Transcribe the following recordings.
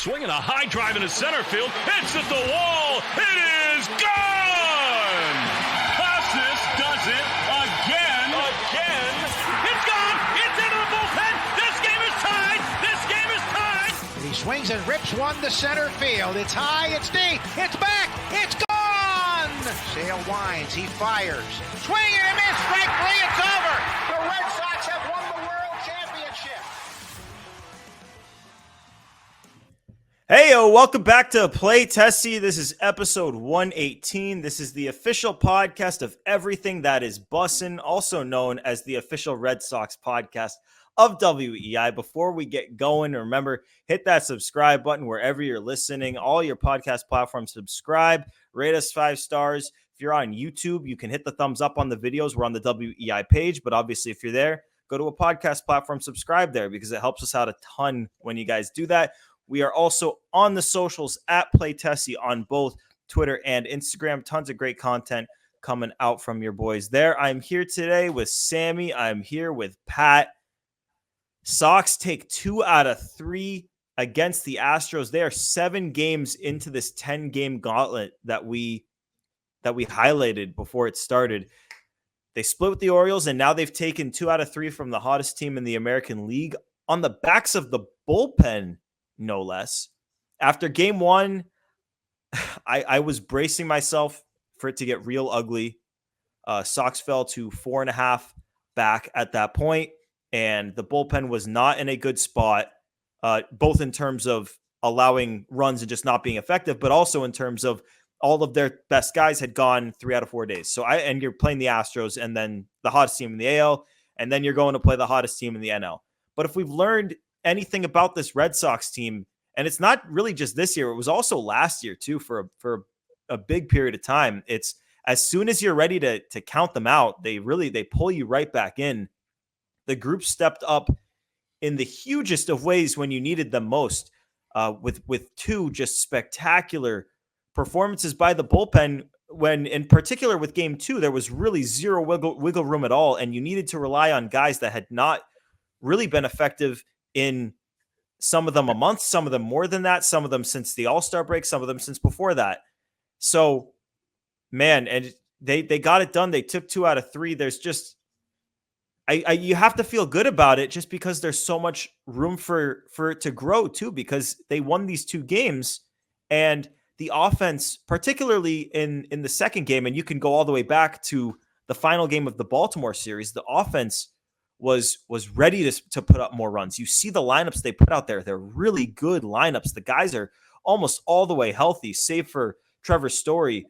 Swinging a high drive into center field. It's at the wall. It is gone. Casas does it again. It's gone. It's into the bullpen. This game is tied. And he swings and rips one to center field. It's high. It's deep. It's back. It's gone. Sale winds. He fires. Swing and a miss. Strike three. It's over. The Red Sox have won the World Championship. Hey, welcome back to Play Tessie. This is episode 118. This is the official podcast of everything that is bussin', also known as the official Red Sox podcast of WEI. Before we get going, remember, hit that subscribe button wherever you're listening. All your podcast platforms, subscribe, rate us 5 stars. If you're on YouTube, you can hit the thumbs up on the videos. We're on the WEI page, but obviously if you're there, go to a podcast platform, subscribe there because it helps us out a ton when you guys do that. We are also on the socials at PlayTessie on both Twitter and Instagram. Tons of great content coming out from your boys there. I'm here today with Sammy. I'm here with Pat. Sox take 2 out of 3 against the Astros. They are 7 games into this 10-game gauntlet that we highlighted before it started. They split with the Orioles, and now they've taken 2 out of 3 from the hottest team in the American League on the backs of the bullpen, no less. After game 1, I was bracing myself for it to get real ugly. Sox fell to 4.5 back at that point, and the bullpen was not in a good spot, both in terms of allowing runs and just not being effective, but also in terms of all of their best guys had gone 3 out of 4 days. And you're playing the Astros and then the hottest team in the AL, and then you're going to play the hottest team in the NL. But if we've learned anything about this Red Sox team, and it's not really just this year, it was also last year too for a big period of time. It's as soon as you're ready to count them out, they pull you right back in. The group stepped up in the hugest of ways when you needed them most, with 2 just spectacular performances by the bullpen. When in particular with game 2, there was really zero wiggle room at all, and you needed to rely on guys that had not really been effective in some of them a month, some of them more than that, some of them since the All-Star break, some of them since before that. So, man, and they got it done. They took 2 out of 3. There's just, you have to feel good about it just because there's so much room for it to grow too, because they won these 2 games, and the offense, particularly in the second game, and you can go all the way back to the final game of the Baltimore series, the offense was ready to put up more runs. You see the lineups they put out there. They're really good lineups. The guys are almost all the way healthy, save for Trevor Story.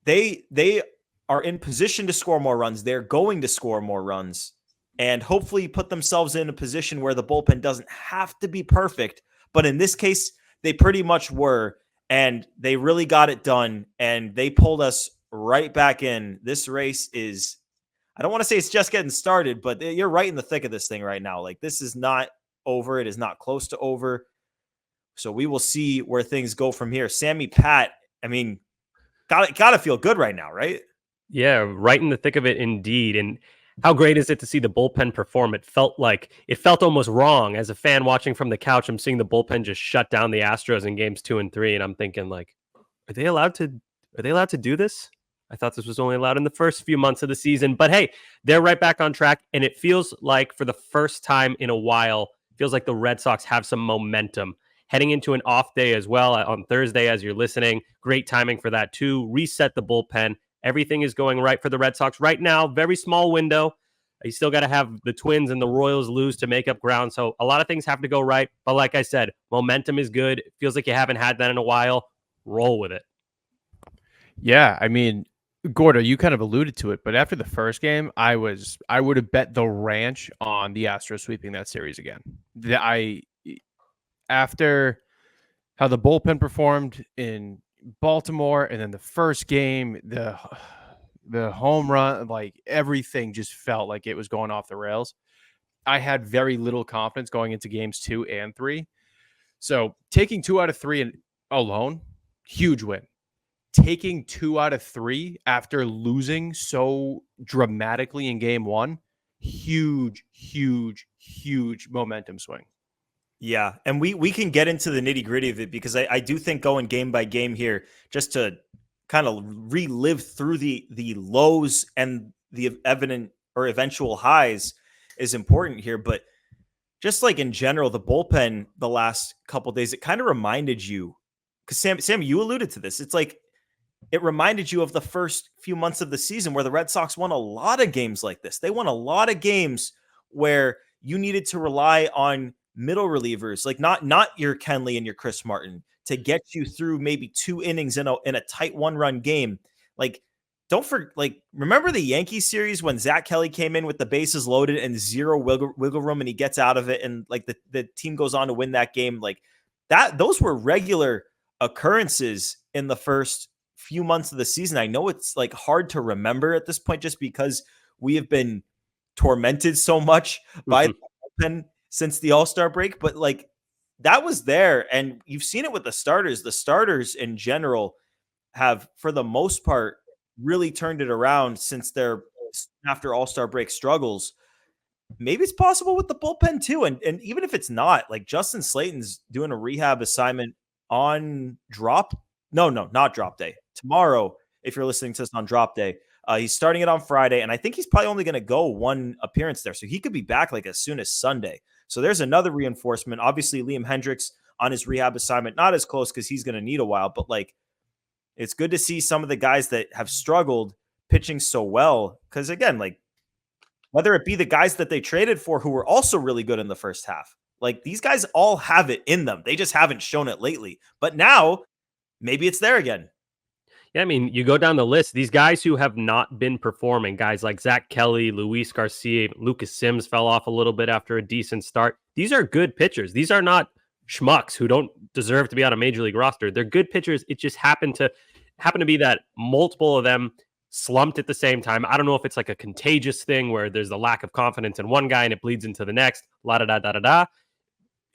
They are in position to score more runs. They're going to score more runs and hopefully put themselves in a position where the bullpen doesn't have to be perfect. But in this case, they pretty much were, and they really got it done, and they pulled us right back in. This race is, I don't want to say it's just getting started, but you're right in the thick of this thing right now. Like, this is not over. It is not close to over. So we will see where things go from here. Sammy, Pat, I mean, gotta feel good right now, right? Yeah, right in the thick of it indeed. And how great is it to see the bullpen perform? It felt almost wrong. As a fan watching from the couch, I'm seeing the bullpen just shut down the Astros in games 2 and 3. And I'm thinking, like, are they allowed to do this? I thought this was only allowed in the first few months of the season, but hey, they're right back on track. And it feels like for the first time in a while, feels like the Red Sox have some momentum heading into an off day as well on Thursday, as you're listening. Great timing for that too. Reset the bullpen. Everything is going right for the Red Sox right now. Very small window. You still got to have the Twins and the Royals lose to make up ground. So a lot of things have to go right. But like I said, momentum is good. It feels like you haven't had that in a while. Roll with it. Yeah, I mean, Gordo, you kind of alluded to it, but after the first game, I would have bet the ranch on the Astros sweeping that series again. After how the bullpen performed in Baltimore, and then the first game, the home run, like everything just felt like it was going off the rails. I had very little confidence going into games 2 and 3. So taking 2 out of 3 alone, huge win. Taking 2 out of 3 after losing so dramatically in game 1, huge momentum swing. Yeah, and we can get into the nitty gritty of it because I do think going game by game here, just to kind of relive through the lows and the evident or eventual highs is important here. But just like in general, the bullpen the last couple of days, it kind of reminded you, because Sam, you alluded to this. It's like it reminded you of the first few months of the season where the Red Sox won a lot of games like this. They won a lot of games where you needed to rely on middle relievers, like not your Kenley and your Chris Martin, to get you through maybe 2 innings in a tight 1-run game. Like, remember the Yankees series when Zach Kelly came in with the bases loaded and zero wiggle room, and he gets out of it, and like the team goes on to win that game. Like that, those were regular occurrences in the first few months of the season. I know it's like hard to remember at this point just because we have been tormented so much by the bullpen since the All-Star break, but like that was there, and you've seen it with the starters. The starters in general have, for the most part, really turned it around since their after All-Star break struggles. Maybe it's possible with the bullpen too, and even if it's not, like Justin Slayton's doing a rehab assignment on not drop day tomorrow. If you're listening to this on drop day, he's starting it on Friday, and I think he's probably only going to go 1 appearance there, so he could be back like as soon as Sunday. So there's another reinforcement. Obviously, Liam Hendricks on his rehab assignment, not as close because he's going to need a while, but like it's good to see some of the guys that have struggled pitching so well. Because again, like whether it be the guys that they traded for who were also really good in the first half, like these guys all have it in them. They just haven't shown it lately. But now maybe it's there again. Yeah, I mean, you go down the list, these guys who have not been performing, guys like Zach Kelly, Luis Garcia, Lucas Sims fell off a little bit after a decent start. These are good pitchers. These are not schmucks who don't deserve to be on a major league roster. They're good pitchers. It just happened to be that multiple of them slumped at the same time. I don't know if it's like a contagious thing where there's a lack of confidence in one guy and it bleeds into the next.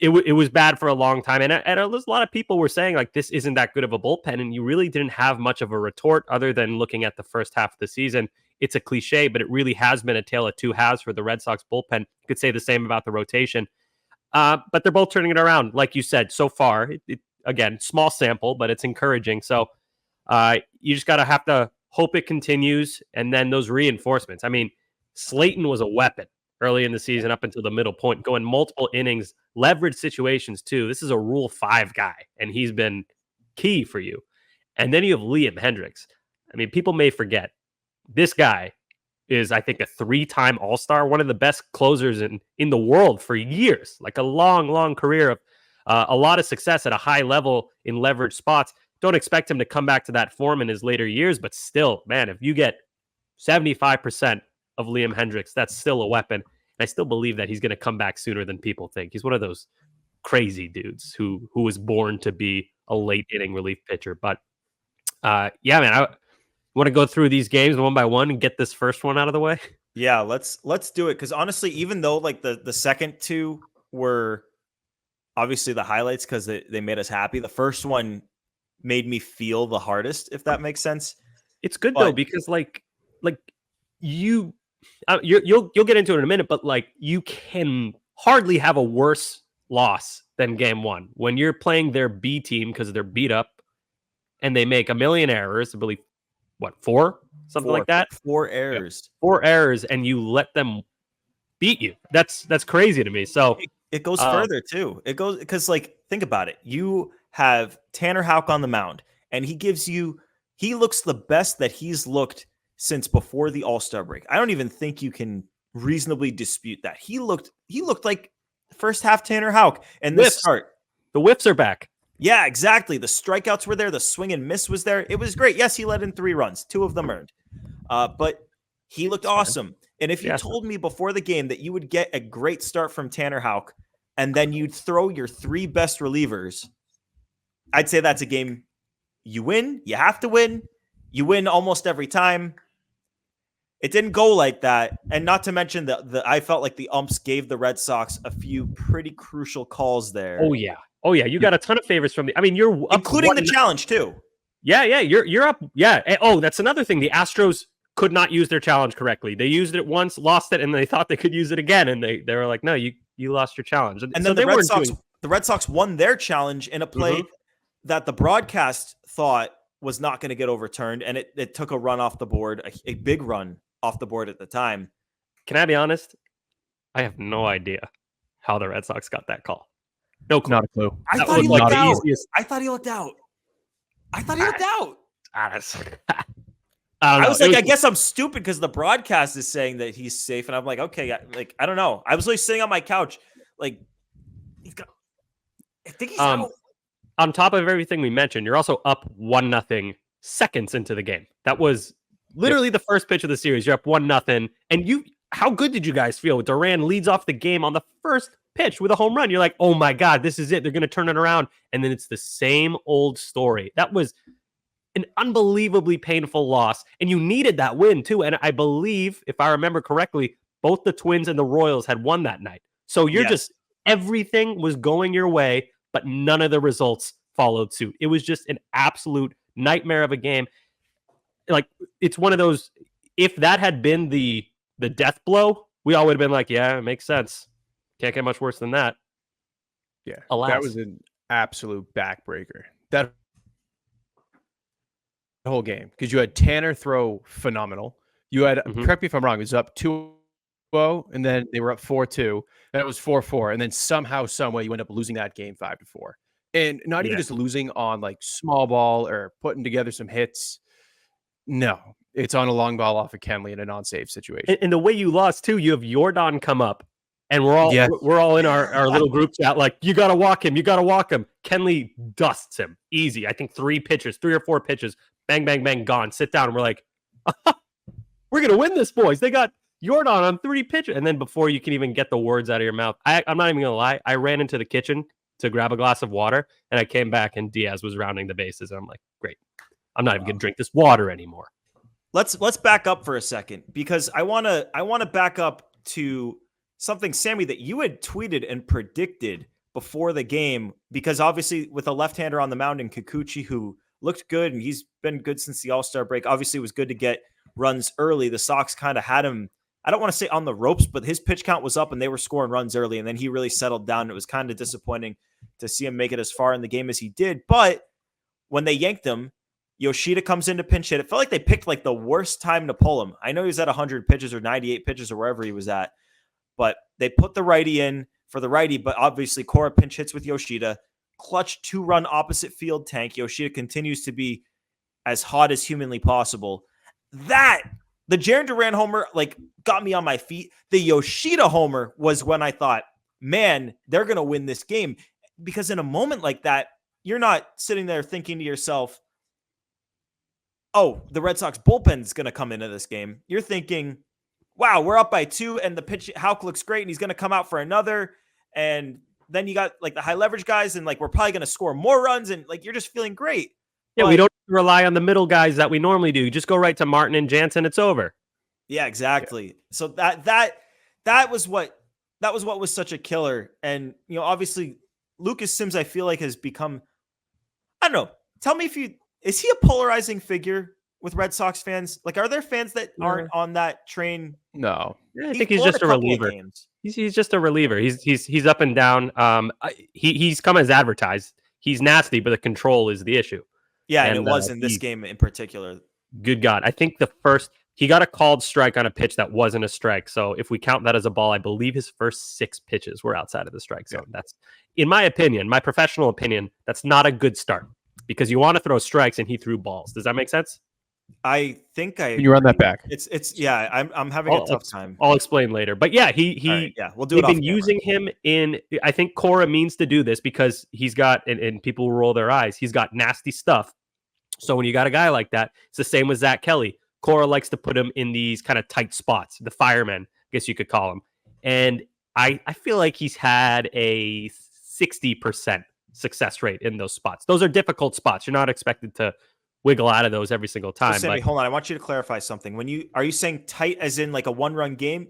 It was bad for a long time. And a lot of people were saying like, this isn't that good of a bullpen. And you really didn't have much of a retort other than looking at the first half of the season. It's a cliche, but it really has been a tale of two halves for the Red Sox bullpen. You could say the same about the rotation. But they're both turning it around. Like you said, so far, again, small sample, but it's encouraging. So you just got to have to hope it continues. And then those reinforcements. I mean, Slayton was a weapon early in the season up until the middle point, going multiple innings, leverage situations too. This is a Rule 5 guy, and he's been key for you. And then you have Liam Hendricks. I mean, people may forget, this guy is, I think, a 3-time All-Star, one of the best closers in the world for years, like a long, long career of a lot of success at a high level in leverage spots. Don't expect him to come back to that form in his later years, but still, man, if you get 75% of Liam Hendricks, that's still a weapon. And I still believe that he's going to come back sooner than people think. He's one of those crazy dudes who was born to be a late inning relief pitcher. But yeah, man, I want to go through these games one by one and get this first one out of the way. Yeah, let's do it. Because honestly, even though like the second two were obviously the highlights because they made us happy, the first one made me feel the hardest, if that makes sense. It's good though, because like you'll get into it in a minute, but like you can hardly have a worse loss than game one when you're playing their B team because they're beat up and they make a million errors. I believe four like that. 4 errors. Yeah. 4 errors, and you let them beat you. That's crazy to me. So it goes further too. It goes because like think about it. You have Tanner Houck on the mound, and he looks the best that he's looked since before the All-Star break. I don't even think you can reasonably dispute that. He looked like first half Tanner Houck, and the start. The whiffs are back. Yeah, exactly. The strikeouts were there. The swing and miss was there. It was great. Yes, he let in 3 runs, 2 of them earned. But he looked awesome. And if you told me before the game that you would get a great start from Tanner Houck and then you'd throw your 3 best relievers, I'd say that's a game you win. You have to win. You win almost every time. It didn't go like that. And not to mention I felt like the umps gave the Red Sox a few pretty crucial calls there. Oh, yeah. You got a ton of favors from you're up, including the challenge too. Yeah. You're up. Yeah. Oh, that's another thing. The Astros could not use their challenge correctly. They used it once, lost it, and they thought they could use it again. And they were like, no, you lost your challenge. And then the Red Sox the Red Sox won their challenge in a play that the broadcast thought was not going to get overturned, and it took a run off the board, a big run off the board at the time. Can I be honest? I have no idea how the Red Sox got that call. No clue. Not a clue. I thought he looked out. I thought he looked out. I was like, I guess I'm stupid because the broadcast is saying that he's safe, and I'm like, okay, like I don't know. I was like sitting on my couch, like I think he's out. On top of everything we mentioned, you're also up 1-0 seconds into the game. That was literally the first pitch of the series. You're up 1-0, and how good did you guys feel? Duran leads off the game on the first pitch with a home run. You're like, oh my God, this is it. They're going to turn it around. And then it's the same old story. That was an unbelievably painful loss. And you needed that win too. And I believe, if I remember correctly, both the Twins and the Royals had won that night. So everything was going your way, but none of the results followed suit. It was just an absolute nightmare of a game. Like, it's one of those, if that had been the death blow, we all would have been like, yeah, it makes sense. Can't get much worse than that. Yeah. Alas. That was an absolute backbreaker. That whole game. Because you had Tanner throw phenomenal. You had, correct me if I'm wrong, it was up 2-0, and then they were up 4-2. Then it was 4-4. And then somehow, some way, you end up losing that game 5-4. And not even just losing on like small ball or putting together some hits. No, it's on a long ball off of Kenley in a non-save situation. And the way you lost too, you have Jordan come up, and we're all in our little group chat like, you got to walk him. Kenley dusts him easy. I think 3 or 4 pitches, bang, bang, bang, gone. Sit down. And we're like, we're gonna win this, boys. They got Jordan on 3 pitches, and then before you can even get the words out of your mouth, I'm not even gonna lie. I ran into the kitchen to grab a glass of water, and I came back, and Diaz was rounding the bases. And I'm like, great. I'm not even going to drink this water anymore. Let's back up for a second, because I want to back up to something, Sammy, that you had tweeted and predicted before the game, because obviously with a left-hander on the mound in Kikuchi, who looked good, and he's been good since the All-Star break. Obviously it was good to get runs early. The Sox kind of had him, I don't want to say on the ropes, but his pitch count was up and they were scoring runs early, and then he really settled down. It was kind of disappointing to see him make it as far in the game as he did. But when they yanked him, Yoshida comes in to pinch hit. It felt like they picked like the worst time to pull him. I know he was at 100 pitches or 98 pitches or wherever he was at, but they put the righty in for the righty. But obviously Cora pinch hits with Yoshida, clutch 2-run opposite field tank. Yoshida continues to be as hot as humanly possible. The Jarren Duran homer like got me on my feet. The Yoshida homer was when I thought, man, they're going to win this game. Because in a moment like that, you're not sitting there thinking to yourself, oh, the Red Sox bullpen is going to come into this game. You're thinking, wow, we're up by 2 and the pitch, Houck looks great and he's going to come out for another. And then you got like the high leverage guys and like, we're probably going to score more runs. And like, you're just feeling great. Yeah, we don't rely on the middle guys that we normally do. You just go right to Martin and Jansen. It's over. Yeah, exactly. Yeah. So that was what was such a killer. And, you know, obviously Lucas Sims, I feel like has become, I don't know. Tell me is he a polarizing figure with Red Sox fans? Like, are there fans that aren't on that train? No. Yeah, I think he's just a reliever. He's just a reliever. He's up and down. He's come as advertised. He's nasty, but the control is the issue. Yeah, and it was in this game in particular. Good God. I think he got a called strike on a pitch that wasn't a strike. So if we count that as a ball, I believe his first 6 pitches were outside of the strike zone. That's, in my opinion, my professional opinion, that's not a good start because you want to throw strikes and he threw balls. Does that make sense? I think Can you run that back? I'm having a tough time. I'll explain later. But yeah, we'll do it. They've been using him in, I think Cora means to do this because he's got, and people will roll their eyes, he's got nasty stuff. So when you got a guy like that, it's the same with Zach Kelly. Cora likes to put him in these kind of tight spots, the fireman, I guess you could call him. And I feel like he's had a 60% success rate in those spots. Those are difficult spots. You're not expected to wiggle out of those every single time. So Sammy, hold on. I want you to clarify something. Are you saying tight as in like a 1-run game?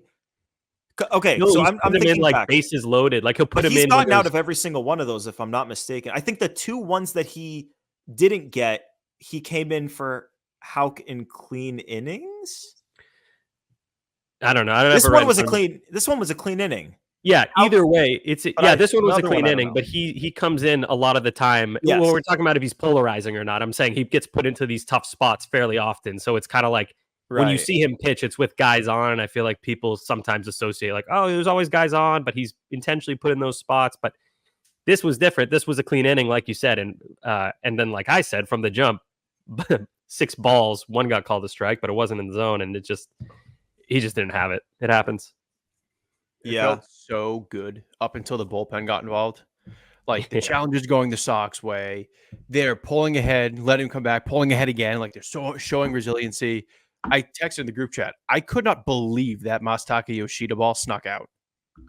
Okay, no, so I'm thinking him in like back. Bases loaded. Like he'll put him in. He's gotten out of every single one of those, if I'm not mistaken. I think the 2 ones that he didn't get, he came in for Houck in clean innings. I don't know. This one was a clean inning. Yeah, either way, this one was a another clean one, I don't inning, know. but he comes in a lot of the time. Yes. When we're talking about if he's polarizing or not, I'm saying he gets put into these tough spots fairly often. So it's kind of like when you Right. see him pitch, it's with guys on. And I feel like people sometimes associate like, oh, there's always guys on, but he's intentionally put in those spots. But this was different. This was a clean inning, like you said, and then like I said from the jump, 6 balls, 1 got called a strike, but it wasn't in the zone, and he just didn't have it. It happens. It felt so good up until the bullpen got involved. Like the challenge is going the Sox way. They're pulling ahead, letting him come back, pulling ahead again. Like they're showing resiliency. I texted in the group chat. I could not believe that Masataka Yoshida ball snuck out.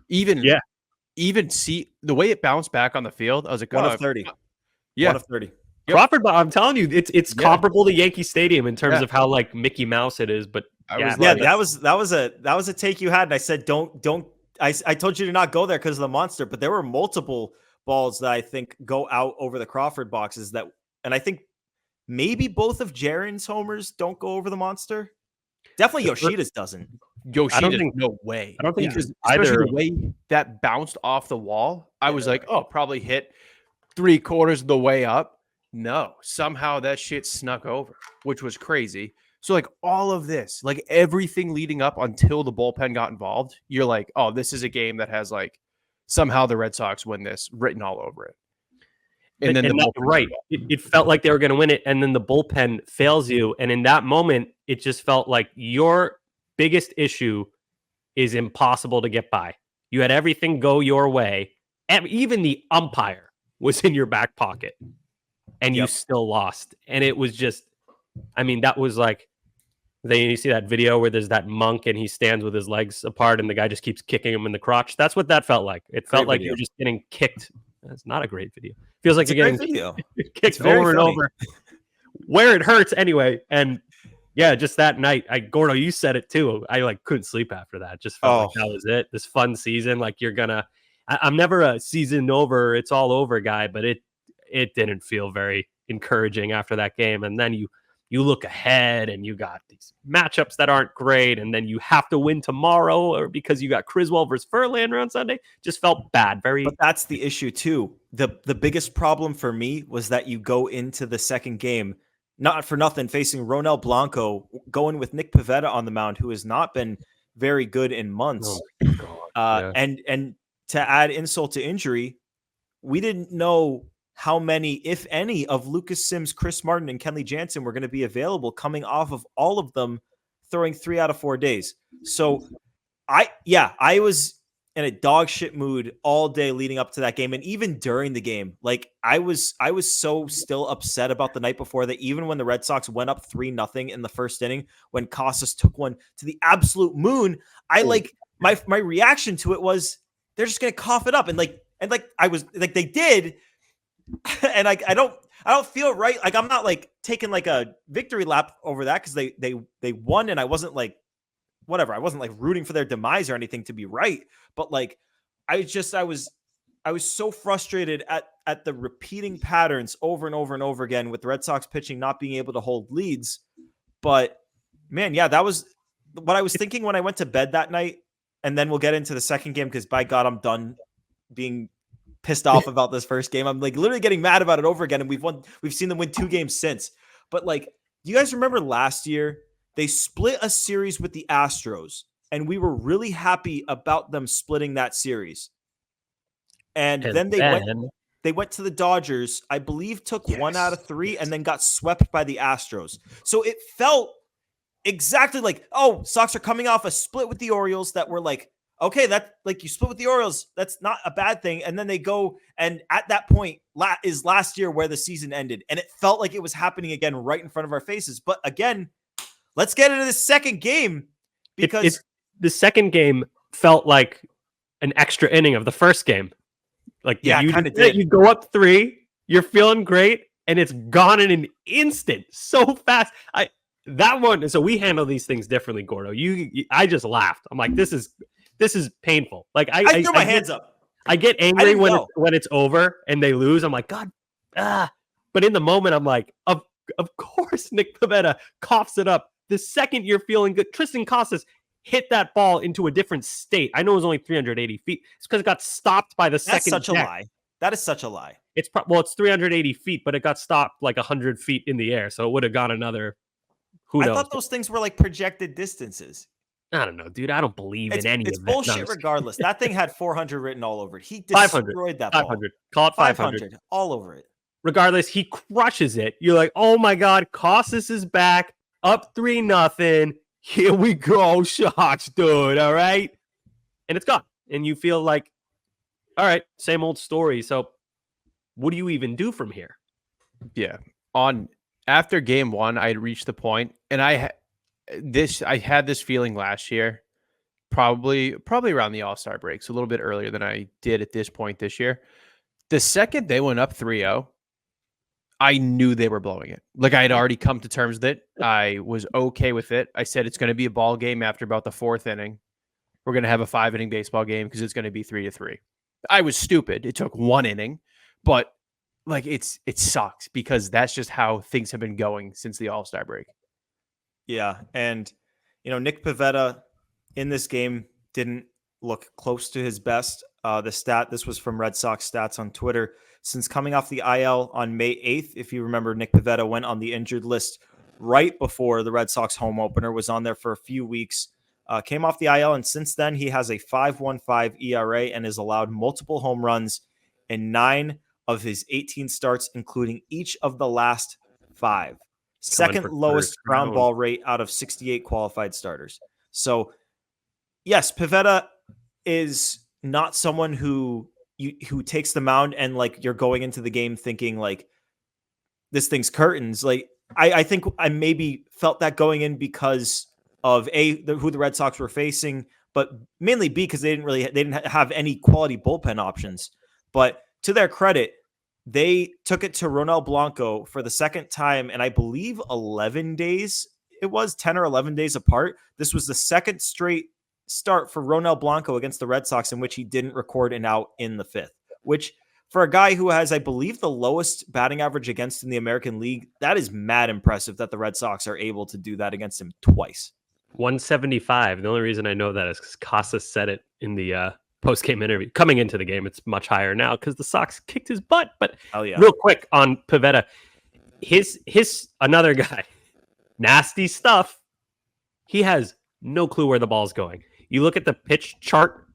Even see the way it bounced back on the field. I was like, 1 of 30. Yeah. 1 of 30. Yep. Crawford, I'm telling you, it's comparable to Yankee Stadium in terms of how like Mickey Mouse it is. But that was a take you had, and I said don't. I told you to not go there because of the monster, but there were multiple balls that I think go out over the Crawford boxes and I think maybe both of Jaren's homers don't go over the monster. Definitely Yoshida's doesn't. Yoshida, no way. I don't think because either. especially the way that bounced off the wall, I was like, oh, probably hit 3/4 of the way up. No, somehow that shit snuck over, which was crazy. So like all of this, like everything leading up until the bullpen got involved, you're like, oh, this is a game that has like somehow the Red Sox win this written all over it. And then it felt like they were going to win it, and then the bullpen fails you, and in that moment, it just felt like your biggest issue is impossible to get by. You had everything go your way, and even the umpire was in your back pocket, and you still lost. And it was just, I mean, that was like, you see that video where there's that monk and he stands with his legs apart and the guy just keeps kicking him in the crotch. That's what that felt like. It felt like you're just getting kicked. That's not a great video. Feels like you're getting kicked over and over where it hurts anyway. And yeah, just that night, Gordo, you said it too. I like couldn't sleep after that. Just felt like that was it. This fun season. Like I'm never a season over, it's all over guy, but it didn't feel very encouraging after that game. And then you look ahead and you got these matchups that aren't great. And then you have to win tomorrow or because you got Criswell versus Verlander on Sunday. Just felt bad. But that's the issue too. The biggest problem for me was that you go into the second game, not for nothing, facing Ronel Blanco, going with Nick Pivetta on the mound, who has not been very good in months. And to add insult to injury, we didn't know how many, if any, of Lucas Sims, Chris Martin, and Kenley Jansen were going to be available coming off of all of them throwing 3 out of 4 days. So I was in a dog shit mood all day leading up to that game. And even during the game, like I was so still upset about the night before that even when the Red Sox went up 3-0 in the first inning, when Casas took one to the absolute moon, my reaction to it was they're just going to cough it up. And I was like, they did. And I don't feel right. Like I'm not like taking like a victory lap over that because they won and I wasn't like whatever. I wasn't like rooting for their demise or anything to be right. But like I was so frustrated at the repeating patterns over and over and over again with the Red Sox pitching not being able to hold leads. But man, yeah, that was what I was thinking when I went to bed that night. And then we'll get into the second game because by God, I'm done being pissed off about this first game. I'm like literally getting mad about it over again. And we've seen them win 2 games since. But like, do you guys remember last year they split a series with the Astros and we were really happy about them splitting that series. And then they went to the Dodgers, I believe took 1 out of 3 and then got swept by the Astros. So it felt exactly like, oh, Sox are coming off a split with the Orioles that were like, okay, that like you split with the Orioles. That's not a bad thing. And then they go and at that point is last year where the season ended. And it felt like it was happening again right in front of our faces. But again, let's get into the second game because the second game felt like an extra inning of the first game. Like you kind of did. You go up 3, you're feeling great, and it's gone in an instant so fast. That one. So we handle these things differently, Gordo. I just laughed. I'm like, this is painful. Like I threw my hands up. I get angry when it's over and they lose. I'm like, God, But in the moment, I'm like, of course, Nick Pivetta coughs it up. The second you're feeling good, Tristan Casas, hit that ball into a different state. I know it was only 380 feet. It's because it got stopped by the That's second such a deck. lie. That is such a lie. It's 380 feet, but it got stopped like 100 feet in the air. So it would have gone another, who knows? I thought those things were like projected distances. I don't know, dude. I don't believe in any It's of that. bullshit regardless. That thing had 400 written all over it. He 500, destroyed that ball. 500. Call it 500. All over it. Regardless, he crushes it. You're like, oh my God, Costas is back, up 3-0. Here we go, Sox, dude. All right. And it's gone. And you feel like, all right, same old story. So what do you even do from here? Yeah. After game one, I had reached the point, and I had this feeling last year, probably around the All-Star break, so a little bit earlier than I did at this point this year. The second they went up 3-0, I knew they were blowing it. Like, I had already come to terms with it. I was okay with it. I said it's going to be a ball game after about the 4th inning. We're going to have a 5-inning baseball game because it's going to be 3-3. I was stupid. It took 1 inning, but like it sucks because that's just how things have been going since the All-Star break. Yeah, and Nick Pivetta in this game didn't look close to his best. This was from Red Sox Stats on Twitter. Since coming off the IL on May 8th, if you remember, Nick Pivetta went on the injured list right before the Red Sox home opener, was on there for a few weeks, came off the IL, and since then he has a 5.15 ERA and has allowed multiple home runs in 9 of his 18 starts, including each of the last 5. Second lowest ground ball rate out of 68 qualified starters. So, yes, Pivetta is not someone who takes the mound and like you're going into the game thinking like this thing's curtains. Like I think I maybe felt that going in because of who the Red Sox were facing, but mainly B because they didn't have any quality bullpen options. But to their credit, they took it to Ronel Blanco for the second time, and I believe 11 days. It was 10 or 11 days apart. This was the second straight start for Ronel Blanco against the Red Sox in which he didn't record an out in the 5th, which for a guy who has, I believe, the lowest batting average against in the American League, that is mad impressive that the Red Sox are able to do that against him twice. 175. The only reason I know that is because Costas said it in the post-game interview. Coming into the game, it's much higher now because the Sox kicked his butt. But real quick on Pivetta, his another guy, nasty stuff. He has no clue where the ball's going. You look at the pitch chart,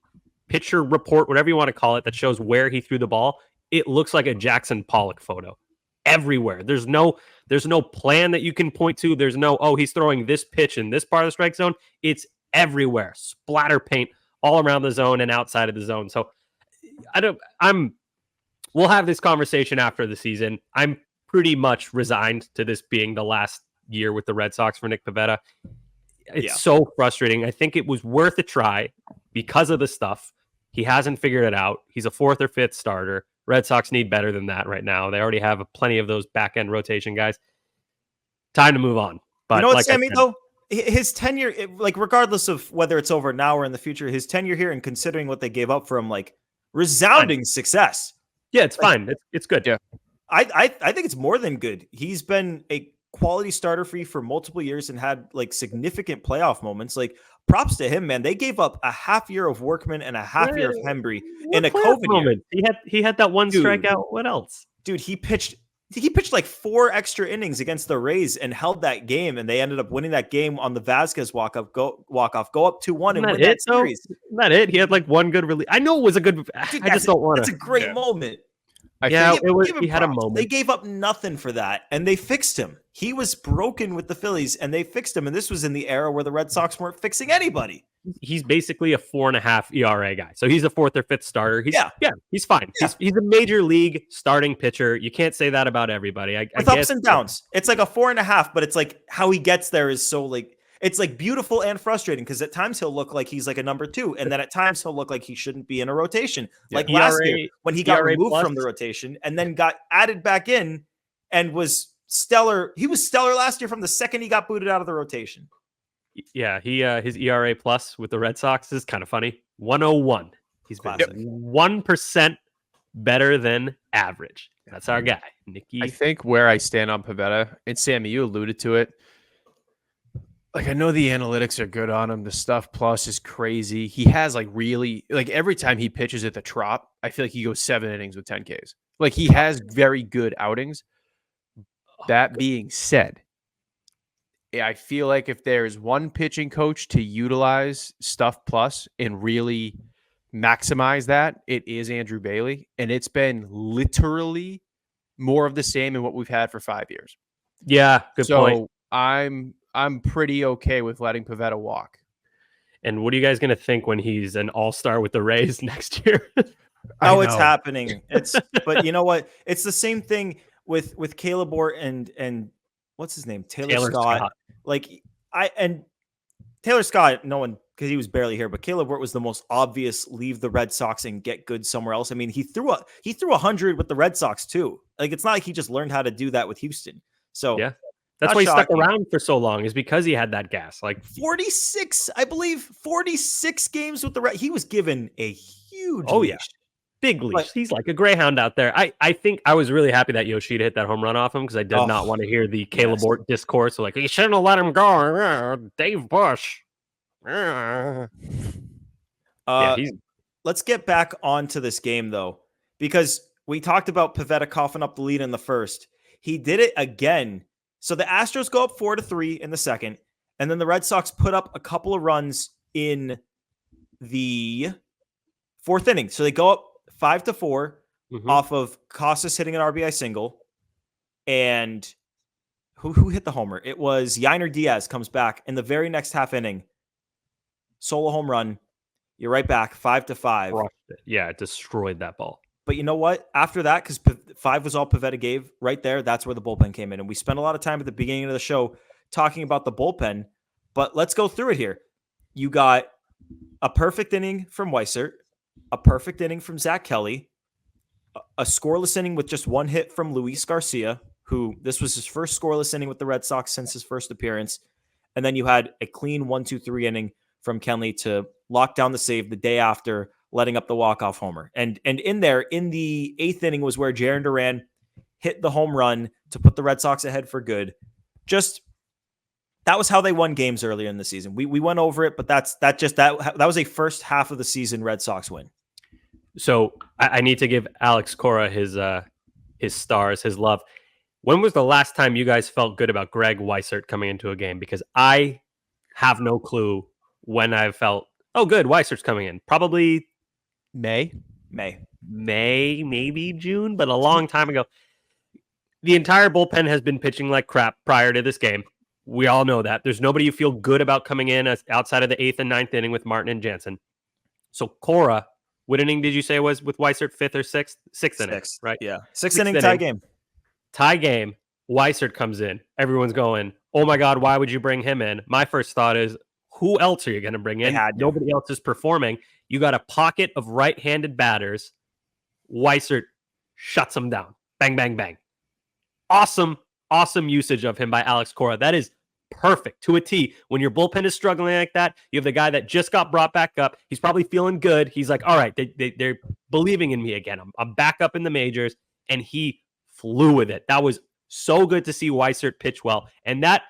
pitcher report, whatever you want to call it, that shows where he threw the ball. It looks like a Jackson Pollock photo everywhere. There's no plan that you can point to. There's no, he's throwing this pitch in this part of the strike zone. It's everywhere. Splatter paint all around the zone and outside of the zone. So we'll have this conversation after the season. I'm pretty much resigned to this being the last year with the Red Sox for Nick Pivetta. It's so frustrating. I think it was worth a try because of the stuff. He hasn't figured it out. He's a 4th or 5th starter. Red Sox need better than that right now. They already have plenty of those back-end rotation guys. Time to move on. But what, Sammy, though? His tenure, like regardless of whether it's over now or in the future, his tenure here and considering what they gave up for him, like resounding success. Yeah, it's fine. It's good. Yeah. I think it's more than good. He's been a quality starter for you for multiple years and had like significant playoff moments. Like props to him, man. They gave up a half year of Workman and a half year of Hembry in a COVID moment. He had that one strikeout. What else? Dude, he pitched like 4 extra innings against the Rays and held that game, and they ended up winning that game on the Vasquez walk off, go up 2-1 and win that series. Isn't that it? He had like one good release. I know it was a good. Dude, I just don't want to. That's a great moment. He had a moment. They gave up nothing for that, and they fixed him. He was broken with the Phillies, and they fixed him. And this was in the era where the Red Sox weren't fixing anybody. He's basically a 4.5 ERA guy. So he's a 4th or 5th starter. He's fine. Yeah. He's a major league starting pitcher. You can't say that about everybody. With ups and downs. It's like a 4.5, but it's like how he gets there is so like it's like beautiful and frustrating because at times he'll look like he's like a number 2, and then at times he'll look like he shouldn't be in a rotation. Like last year when he got removed from the rotation and then got added back in and was stellar. He was stellar last year from the second he got booted out of the rotation. Yeah, his ERA plus with the Red Sox is kind of funny. 101. He's been 1% better than average. That's our guy, Nicky. I think where I stand on Pivetta, and Sammy, you alluded to it. Like, I know the analytics are good on him. The stuff plus is crazy. He has really, every time he pitches at the Trop, I feel like he goes 7 innings with 10 Ks. Like, he has very good outings. That being said, I feel like if there's one pitching coach to utilize stuff plus and really maximize that, it is Andrew Bailey. And it's been literally more of the same in what we've had for 5 years. Yeah, good point. So I'm pretty okay with letting Pivetta walk. And what are you guys going to think when he's an all-star with the Rays next year? Oh, it's happening. But you know what? It's the same thing with Caleb Orr and what's his name? Taylor Scott. Taylor Scott, no one, because he was barely here, but Caleb Orr was the most obvious leave the Red Sox and get good somewhere else. I mean, he threw 100 with the Red Sox too. Like, it's not like he just learned how to do that with Houston. So yeah. That's why he stuck around for so long, is because he had that gas. Like 46, I believe, 46 games with the Red. He was given a huge leash. Yeah. Big leash. He's like a greyhound out there. I think I was really happy that Yoshida hit that home run off him, because I did not want to hear the Caleb Orr discourse. Like, he shouldn't have let him go. Dave Bush. Let's get back onto this game, though, because we talked about Pivetta coughing up the lead in the first. He did it again. So the Astros go up 4-3 in the second, and then the Red Sox put up a couple of runs in the fourth inning. So they go up 5-4 off of Casas hitting an RBI single. And who hit the homer? It was Yainer Diaz comes back in the very next half inning. Solo home run. You're right back, 5-5. Yeah, it destroyed that ball. But you know what? After that, because 5 was all Pivetta gave, right there, that's where the bullpen came in. And we spent a lot of time at the beginning of the show talking about the bullpen. But let's go through it here. You got a perfect inning from Weissert, a perfect inning from Zach Kelly, a scoreless inning with just one hit from Luis Garcia, who this was his first scoreless inning with the Red Sox since his first appearance. And then you had a clean 1-2-3 inning from Kenley to lock down the save the day after, letting up the walk-off homer. And in there, in the 8th inning was where Jarren Duran hit the home run to put the Red Sox ahead for good. Just, that was how they won games earlier in the season. We went over it, but that was a first half of the season Red Sox win. So I need to give Alex Cora his stars, his love. When was the last time you guys felt good about Greg Weissert coming into a game? Because I have no clue when I felt, oh, good, Weissert's coming in. Probably May, maybe June, but a long time ago. The entire bullpen has been pitching like crap prior to this game. We all know that. There's nobody you feel good about coming in outside of the 8th and 9th inning with Martin and Jansen. So Cora, what inning did you say was with Weissert, 5th or 6th? 6th inning, right? Yeah. 6th inning tie game. Tie game. Weissert comes in. Everyone's going, oh my God, why would you bring him in? My first thought is, who else are you going to bring in? Nobody else is performing. You got a pocket of right-handed batters. Weissert shuts him down. Bang, bang, bang. Awesome usage of him by Alex Cora. That is perfect to a T. When your bullpen is struggling like that, you have the guy that just got brought back up. He's probably feeling good. He's like, all right, they're believing in me again. I'm back up in the majors, and he flew with it. That was so good to see Weissert pitch well. And that,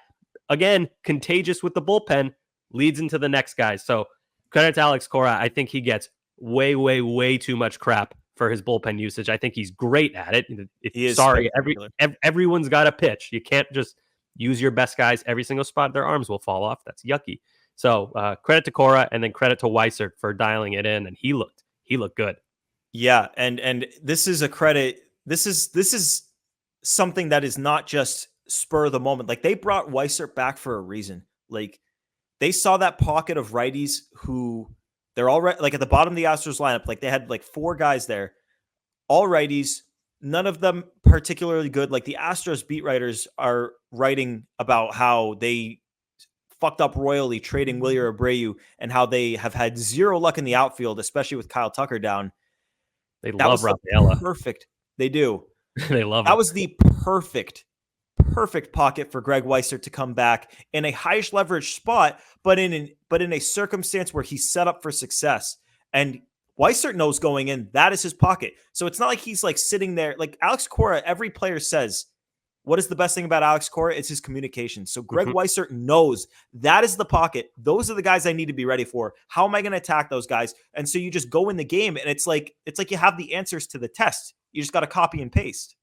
again, contagious with the bullpen, leads into the next guy. So credit to Alex Cora. I think he gets way, way, way too much crap for his bullpen usage. I think he's great at it. Everyone's got a pitch. You can't just use your best guys every single spot. Their arms will fall off. That's yucky. So credit to Cora, and then credit to Weissert for dialing it in. And he looked good. Yeah. And this is a credit. This is something that is not just spur of the moment. Like, they brought Weissert back for a reason. Like, they saw that pocket of righties who they're all right, like at the bottom of the Astros lineup, like they had like 4 guys there, all righties, none of them particularly good. Like, the Astros beat writers are writing about how they fucked up royally trading Wilyer Abreu and how they have had zero luck in the outfield, especially with Kyle Tucker down. They love Rafaela. Perfect. They do. They love that it. Was the perfect pocket for Greg Weissert to come back in a highish leverage spot, but in a circumstance where he's set up for success. And Weissert knows going in, that is his pocket. So it's not like he's like sitting there. Like Alex Cora, every player says what is the best thing about Alex Cora? It's his communication. So Greg Mhm. Weissert knows that is the pocket. Those are the guys I need to be ready for. How am I going to attack those guys? And so you just go in the game, and it's like you have the answers to the test. You just got to copy and paste.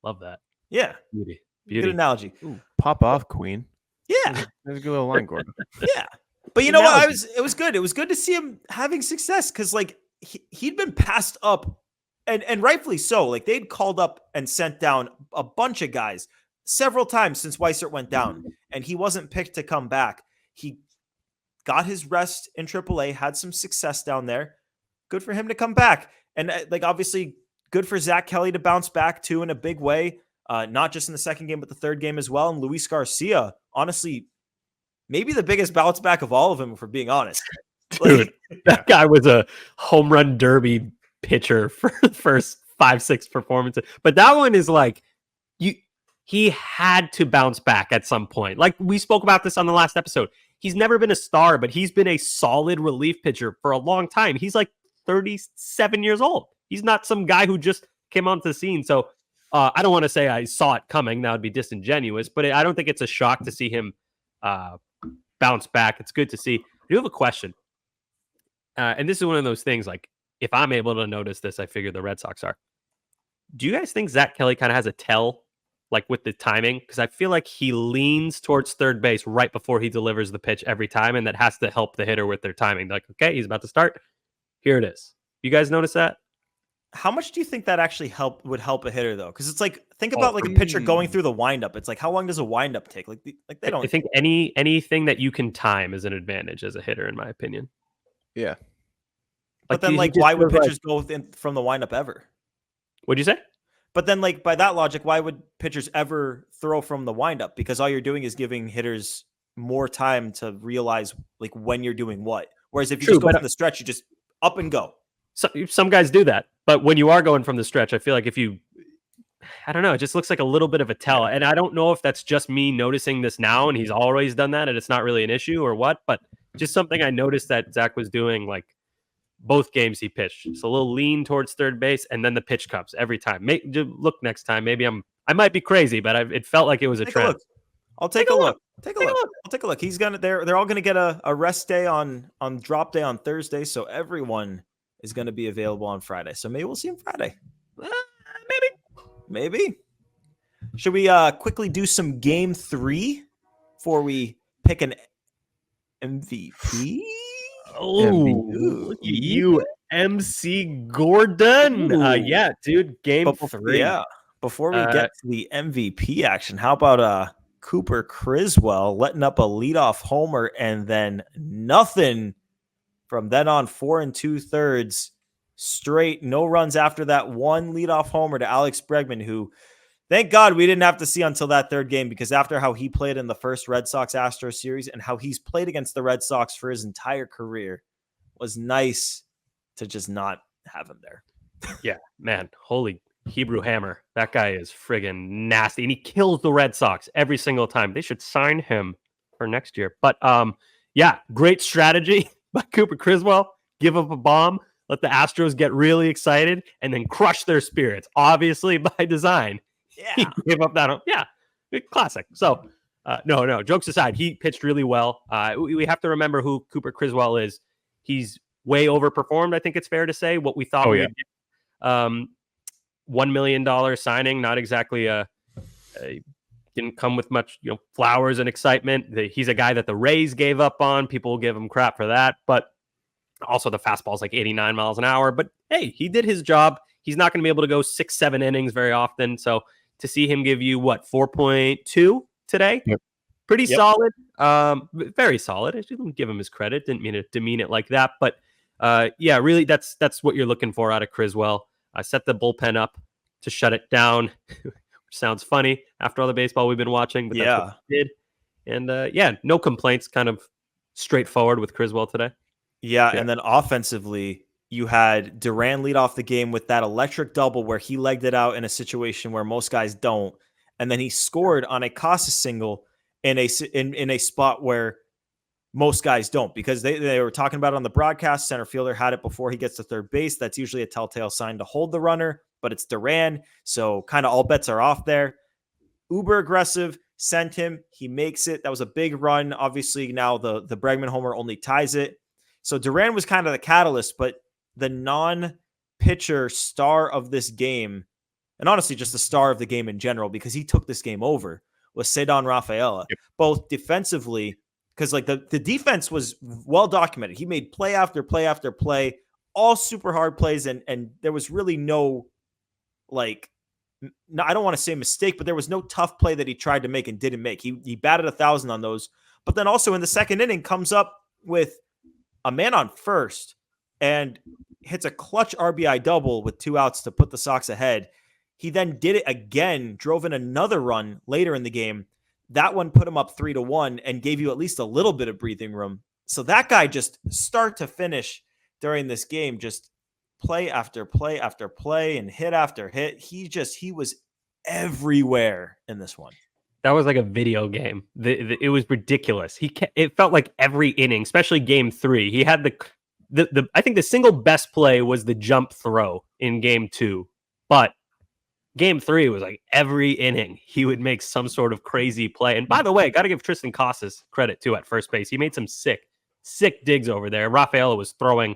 Love that. Yeah. Beauty. Good analogy. Ooh, pop off, Queen. Yeah. That's a good little line, Gordo. Yeah. But you know what? It was good. It was good to see him having success because like he'd been passed up and rightfully so. Like they'd called up and sent down a bunch of guys several times since Weissert went down, and he wasn't picked to come back. He got his rest in AAA, had some success down there. Good for him to come back. And like obviously good for Zach Kelly to bounce back too in a big way. Not just in the second game, but the third game as well. And Luis Garcia, honestly, maybe the biggest bounce back of all of them, if we're being honest. Dude, that guy was a home run derby pitcher for the first 5-6 performances. But that one is like, he had to bounce back at some point. Like we spoke about this on the last episode. He's never been a star, but he's been a solid relief pitcher for a long time. He's like 37 years old. He's not some guy who just came onto the scene. So I don't want to say I saw it coming. That would be disingenuous, but I don't think it's a shock to see him bounce back. It's good to see. I do have a question. And this is one of those things, like, if I'm able to notice this, I figure the Red Sox are. Do you guys think Zach Kelly kind of has a tell, like, with the timing? Because I feel like he leans towards third base right before he delivers the pitch every time, and that has to help the hitter with their timing. Like, okay, he's about to start. Here it is. You guys notice that? How much do you think that actually would help a hitter, though? Because it's like, think about like a pitcher going through the windup. It's like, how long does a windup take? Like they don't. I think anything that you can time is an advantage as a hitter, in my opinion. Yeah. But then, like, why would pitchers go from the windup ever? What'd you say? But then, like, by that logic, why would pitchers ever throw from the windup? Because all you're doing is giving hitters more time to realize, like, when you're doing what. Whereas if you just go from the stretch, you just up and go. So, some guys do that. But when you are going from the stretch, I feel like I don't know, it just looks like a little bit of a tell. And I don't know if that's just me noticing this now and he's always done that and it's not really an issue or what, but just something I noticed that Zach was doing, like, both games he pitched. It's a little lean towards third base, and then the pitch comes every time. Look next time. Maybe I might be crazy, but it felt like it was a trend. I'll take a look. I'll take a look. They're all gonna get a rest day on drop day on Thursday, so everyone is gonna be available on Friday. So maybe we'll see him Friday. Maybe. Should we quickly do some game 3 before we pick an MVP? Oh, you MC Gordon. Yeah, dude, game 3. Yeah. Before we get to the MVP action, how about Cooper Criswell letting up a leadoff homer and then nothing from then on, 4 2/3 straight, no runs after that one leadoff homer to Alex Bregman, who thank God we didn't have to see until that third game, because after how he played in the first Red Sox-Astros series and how he's played against the Red Sox for his entire career, was nice to just not have him there. Yeah, man, holy Hebrew hammer. That guy is friggin' nasty, and he kills the Red Sox every single time. They should sign him for next year. But yeah, great strategy by Cooper Criswell. Give up a bomb, let the Astros get really excited, and then crush their spirits, obviously by design. Yeah. He gave up that. Yeah, classic. So, no, jokes aside, he pitched really well. We have to remember who Cooper Criswell is. He's way overperformed, I think it's fair to say, what we thought we would get. $1 million signing, not exactly didn't come with much, flowers and excitement. He's a guy that the Rays gave up on. People will give him crap for that, but also the fastball's like 89 miles an hour. But hey, he did his job. He's not going to be able to go 6-7 innings very often. So to see him give you 4.2 today, pretty solid, very solid. I shouldn't give him his credit. Didn't mean to demean it like that, but yeah, really, that's what you're looking for out of Criswell. I set the bullpen up to shut it down, which sounds funny after all the baseball we've been watching, but that's what we did. And yeah, no complaints, kind of straightforward with Criswell today. Yeah, and then offensively, you had Duran lead off the game with that electric double where he legged it out in a situation where most guys don't. And then he scored on a Casas single in a spot where most guys don't, because they were talking about it on the broadcast. Center fielder had it before he gets to third base. That's usually a telltale sign to hold the runner, but it's Duran. So kind of all bets are off there. uber aggressive, sent him. He makes it. That was a big run. Obviously, now the Bregman homer only ties it. So Duran was kind of the catalyst, but the non-pitcher star of this game, and honestly just the star of the game in general, because he took this game over, was Ceddanne Rafaela. Yep. Both defensively, because like the defense was well documented. He made play after play after play, all super hard plays, and there was really no, like, no, I don't want to say mistake, but there was no tough play that he tried to make and didn't make. He batted 1,000 on those, but then also in the second inning comes up with a man on first and hits a clutch RBI double with 2 outs to put the Sox ahead. He then did it again, drove in another run later in the game. That one put him up 3-1 and gave you at least a little bit of breathing room. So that guy just start to finish during this game, just play after play after play and hit after hit. He was everywhere in this one. That was like a video game. It was ridiculous. It felt like every inning, especially game 3. He had the I think the single best play was the jump throw in game 2. But game 3 was like every inning he would make some sort of crazy play. And by the way, got to give Tristan Casas credit too at first base. He made some sick digs over there. Rafaela was throwing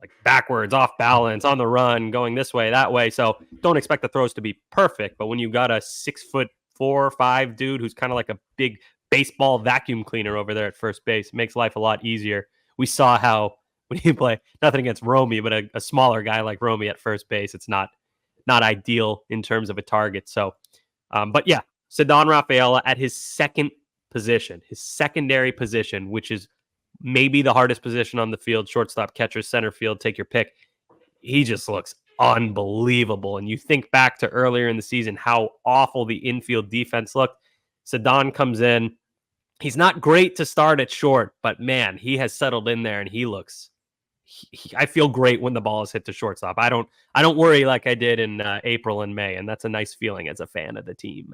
like backwards, off balance, on the run, going this way, that way. So don't expect the throws to be perfect. But when you got a 6'4" or 5" dude who's kind of like a big baseball vacuum cleaner over there at first base, it makes life a lot easier. We saw how when you play, nothing against Romy, but a smaller guy like Romy at first base, it's not ideal in terms of a target. So, but yeah, Ceddanne Rafaela at his second position, his secondary position, which is maybe the hardest position on the field, shortstop, catcher, center field, take your pick. He just looks unbelievable. And you think back to earlier in the season, how awful the infield defense looked. Ceddanne comes in. He's not great to start at short, but man, he has settled in there and he looks, I feel great when the ball is hit to shortstop. I don't worry like I did in April and May. And that's a nice feeling as a fan of the team.